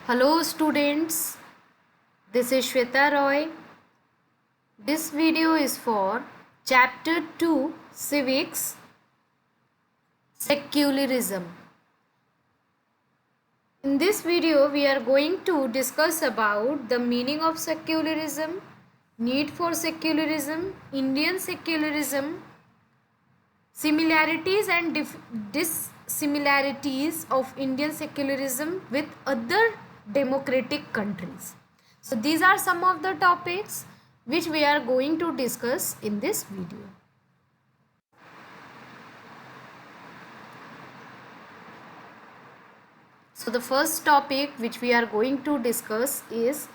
Hello students, this is Shweta Roy. This video is for Chapter 2 Civics Secularism. In this video we are going to discuss about the meaning of secularism, need for secularism, Indian secularism, similarities and dissimilarities of Indian secularism with other democratic countries. So these are some of the topics which we are going to discuss in this video. So the first topic which we are going to discuss is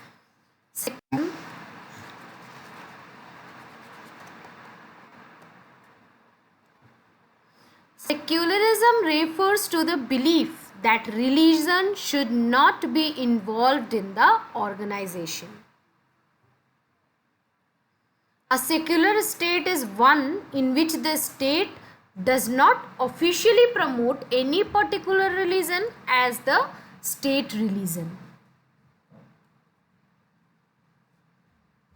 secularism refers to the belief that religion should not be involved in the organization. A secular state is one in which the state does not officially promote any particular religion as the state religion.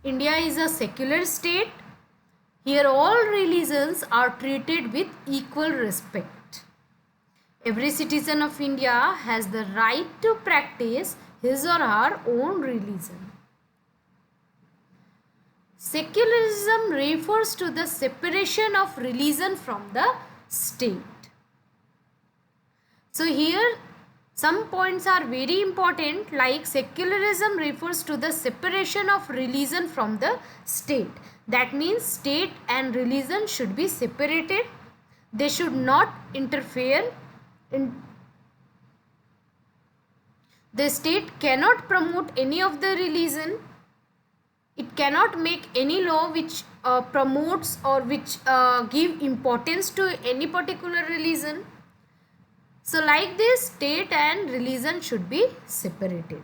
India is a secular state. Here all religions are treated with equal respect. Every citizen of India has the right to practice his or her own religion. Secularism refers to the separation of religion from the state. So here some points are very important, like secularism refers to the separation of religion from the state. That means state and religion should be separated. They should not interfere. The state cannot promote any of the religion. It cannot make any law which promotes or which give importance to any particular religion. So like this, state and religion should be separated.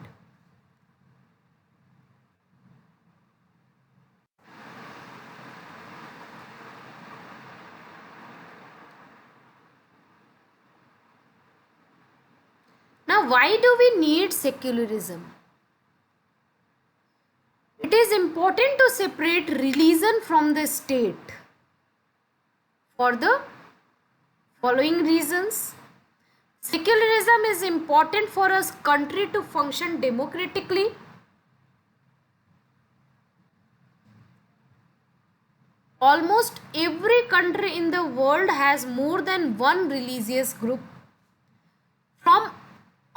Now, why do we need secularism? It is important to separate religion from the state for the following reasons. Secularism is important for a country to function democratically. Almost every country in the world has more than one religious group. From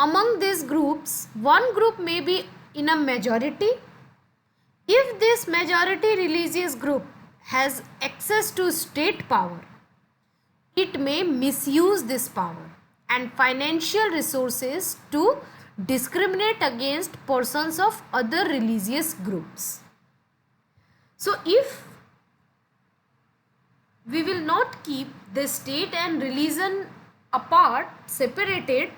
among these groups, one group may be in a majority. If this majority religious group has access to state power, it may misuse this power and financial resources to discriminate against persons of other religious groups. So if we will not keep the state and religion apart, separated,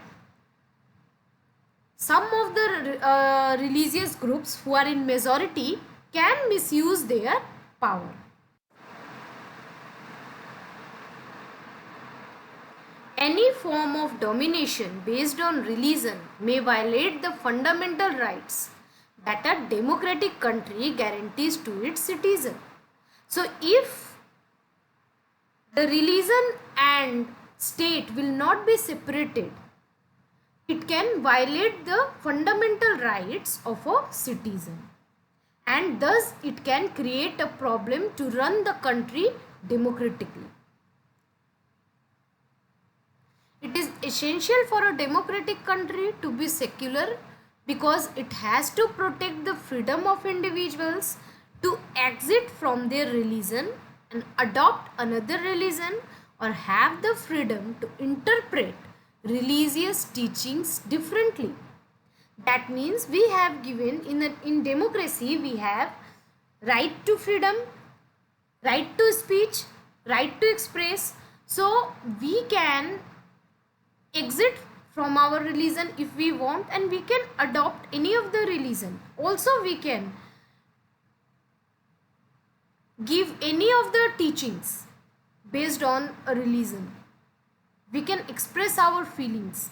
some of the religious groups who are in majority can misuse their power. Any form of domination based on religion may violate the fundamental rights that a democratic country guarantees to its citizens. So if the religion and state will not be separated, it can violate the fundamental rights of a citizen, and thus it can create a problem to run the country democratically. It is essential for a democratic country to be secular because it has to protect the freedom of individuals to exit from their religion and adopt another religion, or have the freedom to interpret religious teachings differently. That means we have given in democracy we have right to freedom, right to speech, right to express. So we can exit from our religion if we want, and we can adopt any of the religion. Also we can give any of the teachings based on a religion. We can express our feelings.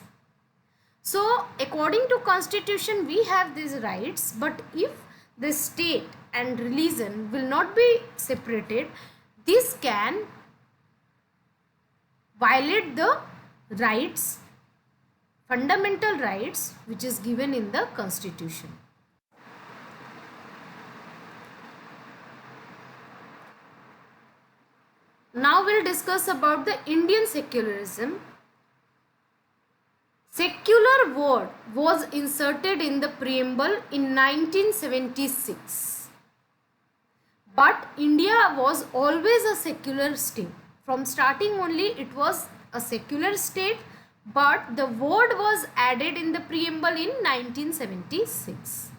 So according to constitution we have these rights, but if the state and religion will not be separated, this can violate the rights, fundamental rights which is given in the constitution. Now we'll discuss about the Indian secularism. Secular word was inserted in the preamble in 1976. But India was always a secular state. From starting only it was a secular state, but the word was added in the preamble in 1976.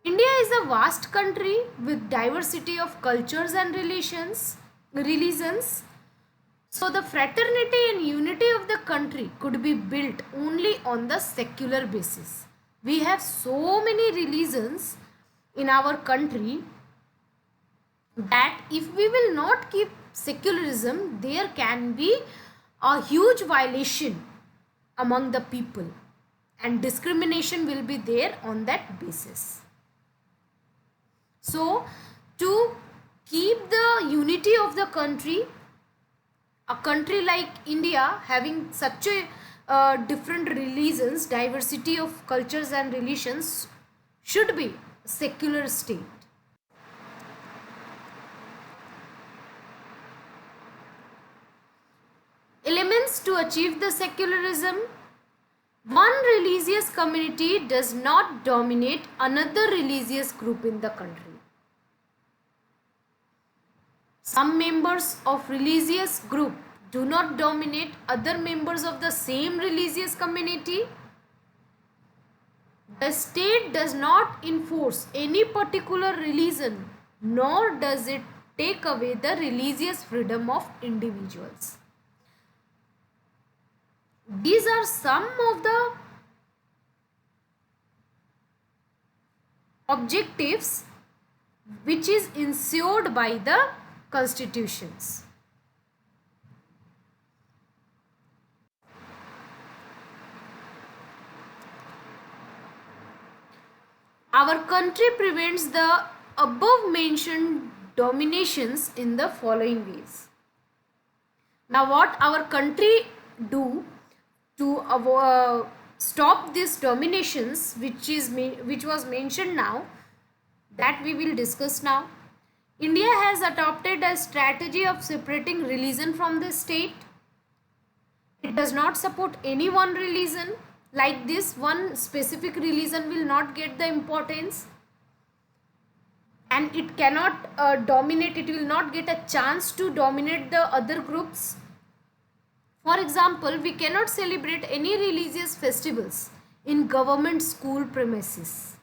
India is a vast country with diversity of cultures and religions. So the fraternity and unity of the country could be built only on the secular basis. We have so many religions in our country that if we will not keep secularism, there can be a huge violation among the people and discrimination will be there on that basis. So to keep the unity of the country, a country like India having such a different religions, diversity of cultures and religions, should be a secular state. Elements to achieve the secularism. One religious community does not dominate another religious group in the country. Some members of religious group do not dominate other members of the same religious community. The state does not enforce any particular religion, nor does it take away the religious freedom of individuals. These are some of the objectives which is ensured by the constitutions. Our country prevents the above mentioned dominations in the following ways. Now what our country do to stop these dominations which was mentioned now, that we will discuss now. India has adopted a strategy of separating religion from the state. It does not support any one religion. Like this, one specific religion will not get the importance and it cannot dominate, it will not get a chance to dominate the other groups. For example, we cannot celebrate any religious festivals in government school premises.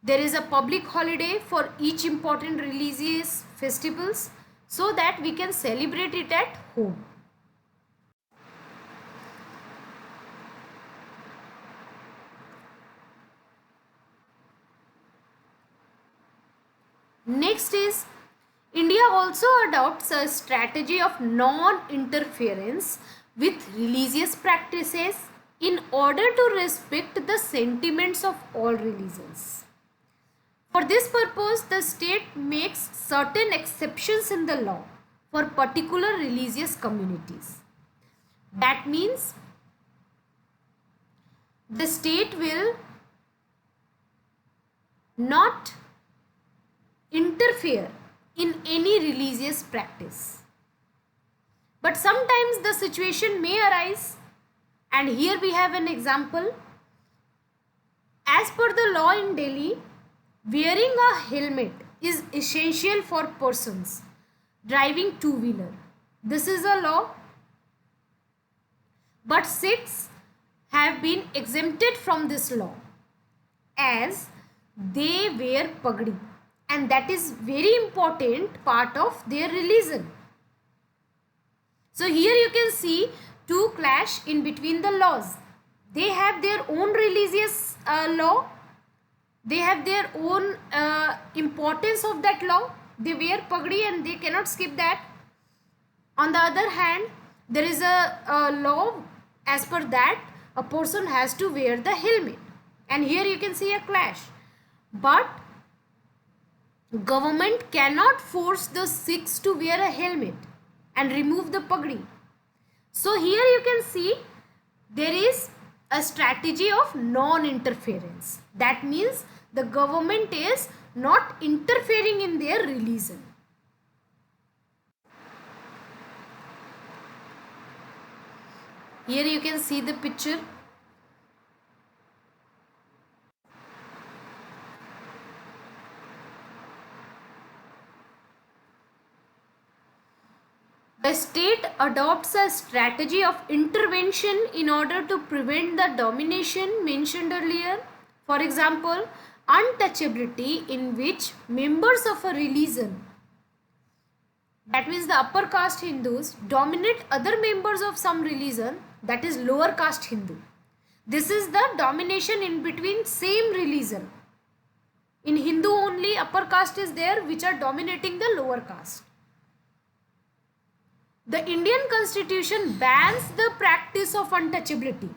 There is a public holiday for each important religious festivals so that we can celebrate it at home. Next is, India also adopts a strategy of non-interference with religious practices in order to respect the sentiments of all religions. For this purpose, the state makes certain exceptions in the law for particular religious communities. That means the state will not interfere in any religious practice. But sometimes the situation may arise, and here we have an example. As per the law in Delhi, wearing a helmet is essential for persons driving two-wheeler. This is a law. But Sikhs have been exempted from this law as they wear pagdi, and that is very important part of their religion. So here you can see two clash in between the laws. They have their own religious law. They have their own importance of that law. They wear pagdi and they cannot skip that. On the other hand, there is a law as per that a person has to wear the helmet. And here you can see a clash. But government cannot force the Sikhs to wear a helmet and remove the pagdi. So here you can see there is a strategy of non-interference. That means the government is not interfering in their religion. Here you can see the picture. The state adopts a strategy of intervention in order to prevent the domination mentioned earlier. For example, untouchability, in which members of a religion, that means the upper caste Hindus, dominate other members of some religion, that is lower caste Hindu. This is the domination in between same religion. In Hindu only upper caste is there which are dominating the lower caste. The Indian Constitution bans the practice of untouchability.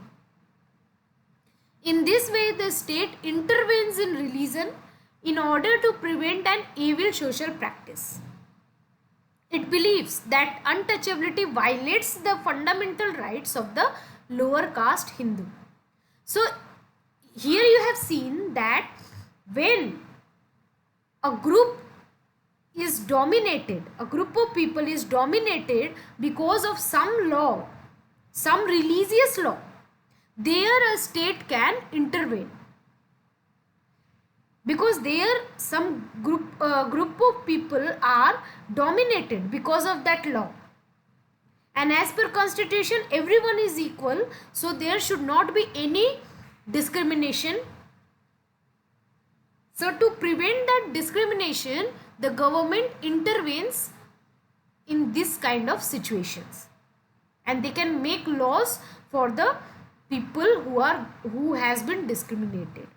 In this way, the state intervenes in religion in order to prevent an evil social practice. It believes that untouchability violates the fundamental rights of the lower caste Hindu. So, here you have seen that when a group is dominated, a group of people is dominated because of some law, some religious law, there a state can intervene. Because there some group of people are dominated because of that law. And as per constitution, everyone is equal, so there should not be any discrimination. So to prevent that discrimination, the government intervenes in this kind of situations, and they can make laws for the people who has been discriminated.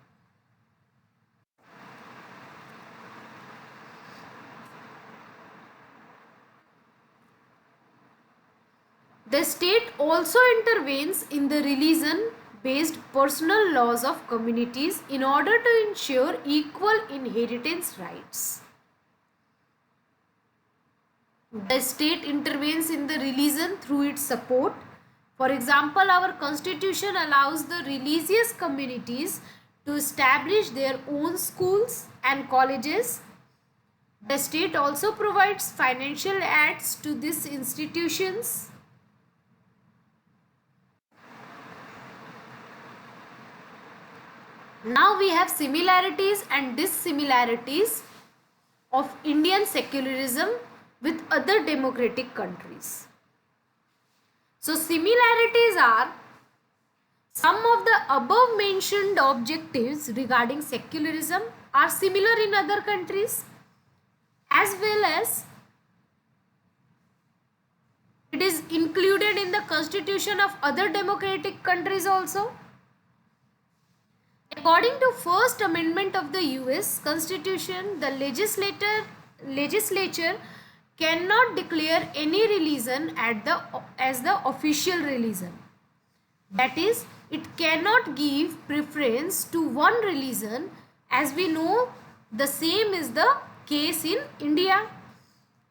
The state also intervenes in the religion-based personal laws of communities in order to ensure equal inheritance rights. The state intervenes in the religion through its support. For example, our constitution allows the religious communities to establish their own schools and colleges. The state also provides financial aids to these institutions. Now we have similarities and dissimilarities of Indian secularism with other democratic countries. So similarities are some of the above mentioned objectives regarding secularism are similar in other countries, as well as it is included in the constitution of other democratic countries also. According to First Amendment of the US Constitution, the legislature cannot declare any religion as the official religion. That is, it cannot give preference to one religion. As we know, the same is the case in India.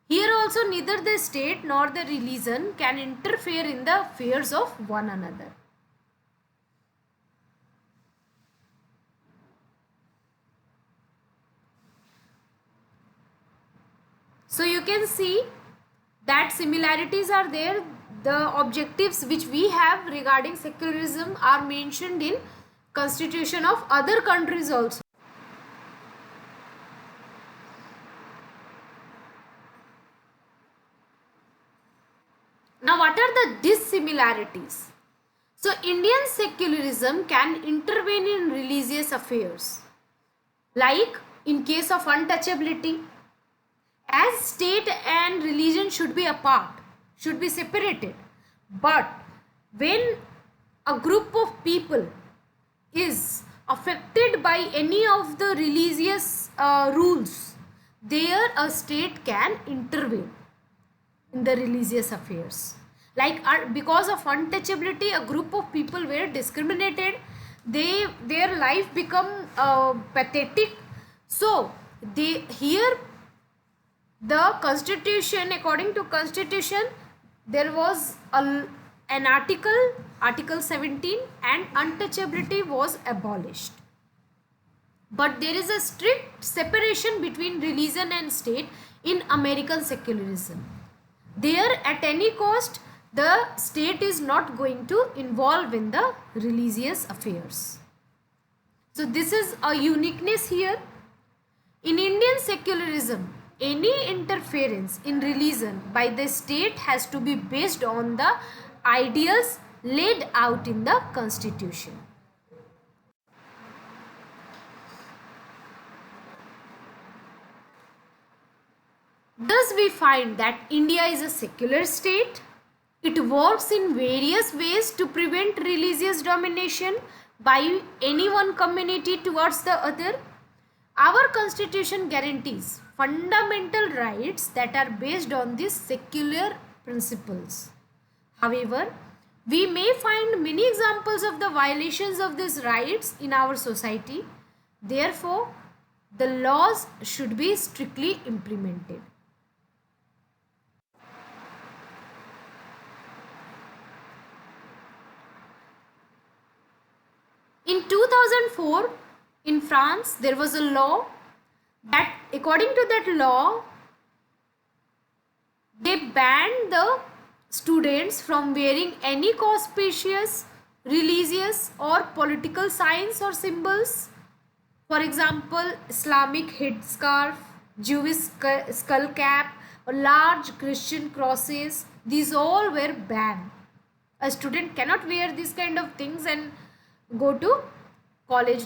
Here also neither the state nor the religion can interfere in the affairs of one another. So you can see that similarities are there. The objectives which we have regarding secularism are mentioned in constitution of other countries also. Now what are the dissimilarities? So Indian secularism can intervene in religious affairs, like in case of untouchability, as state and religion should be apart, should be separated. But when a group of people is affected by any of the religious rules, there a state can intervene in the religious affairs. Like because of untouchability, a group of people were discriminated. Their life become pathetic. So they here the constitution, according to constitution, there was an article 17, and untouchability was abolished. But there is a strict separation between religion and state in American secularism. There, at any cost, the state is not going to involve in the religious affairs. So this is a uniqueness here. In Indian secularism, any interference in religion by the state has to be based on the ideals laid out in the constitution. Thus, we find that India is a secular state. It works in various ways to prevent religious domination by any one community towards the other. Our constitution guarantees fundamental rights that are based on these secular principles. However, we may find many examples of the violations of these rights in our society. Therefore, the laws should be strictly implemented. In 2004, in France, there was a law that, according to that law, they banned the students from wearing any conspicuous religious or political signs or symbols. For example, Islamic headscarf, Jewish skull cap, or large Christian crosses. These all were banned. A student cannot wear these kind of things and go to college.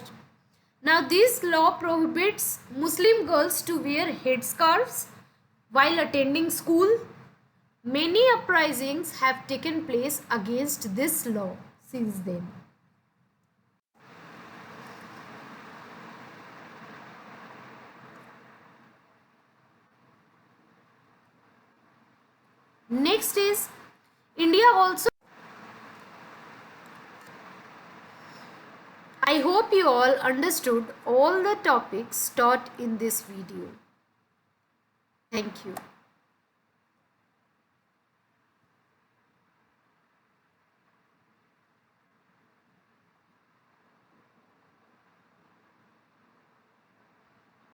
Now this law prohibits Muslim girls to wear headscarves while attending school. Many uprisings have taken place against this law since then. Next is India also. I hope you all understood all the topics taught in this video. Thank you.